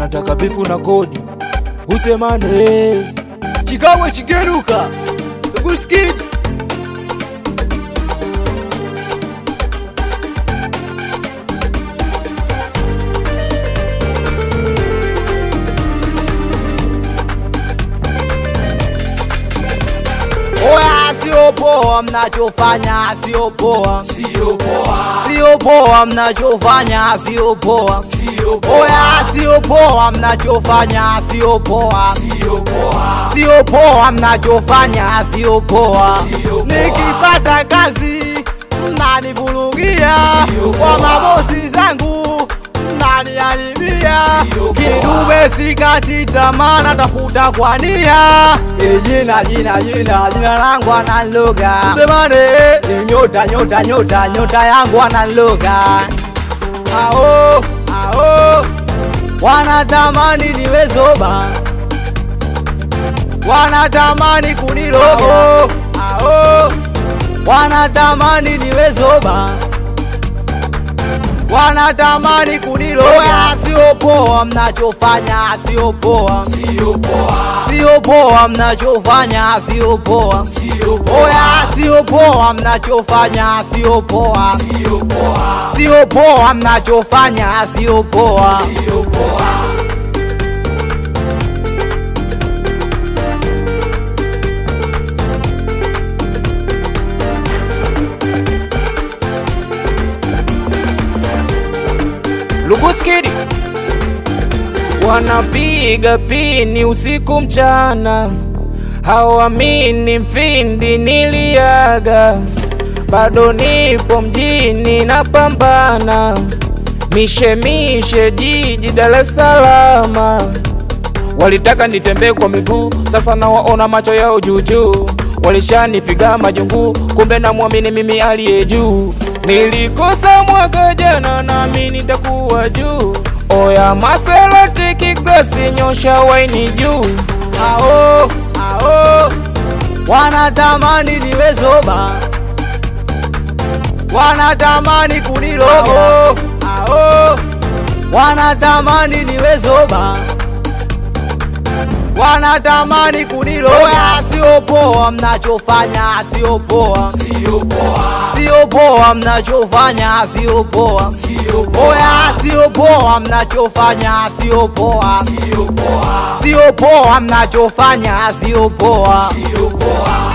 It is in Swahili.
unataka bifu na kodi usemane Chikawe chigeruka Buskid Oya sio poa mnachofanya, sio poa, sio poa, sio poa mnachofanya, sio poa, sio poa, oya sio poa mnachofanya, sio poa, sio poa, sio poa mnachofanya, sio poa. Sio poa. Nikipata kazi mnanivurugia, kwa mabosi zangu mnaniharibia, kidume sikati tamaa natafuta kwa nia. Jina langu analoga, semane nyota yangu analoga. Ao wanatamani niwe zoba, wanatamani kuniloga. Ao wanatamani niwe zoba, wanatamani kuniloga. Sio poa mnachofanya, sio poa, sio poa, sio poa mnachofanya, sio poa, sio poa, oya sio poa mnachofanya, sio poa, sio poa, sio poa mnachofanya, sio poa. sio poa. Luguskidi wanapiga pini usiku mchana, hawamini mfindi niliaga, bado nipo mjini napambana, mishe jiji Dar es Salaam. Walitaka nitembee kwa miguu, sasa nawaona macho yao juujuu, walishanipiga majungu, kumbe namwamini mimi aliye juu. Nilikosa mwaka jana nami nitakuwa juu, oya maseloti kiglasi nyosha waini juu. Ao wanatamani niwe zoba, wanatamani kuniloga. Ao wanatamani niwe zoba, wanatamani kuniloga. Sio poa mnachofanya, sio poa, sio poa, sio poa mnachofanya, sio poa, sio poa, oya sio poa mnachofanya, sio poa, sio poa, sio poa mnachofanya, sio poa. sio poa.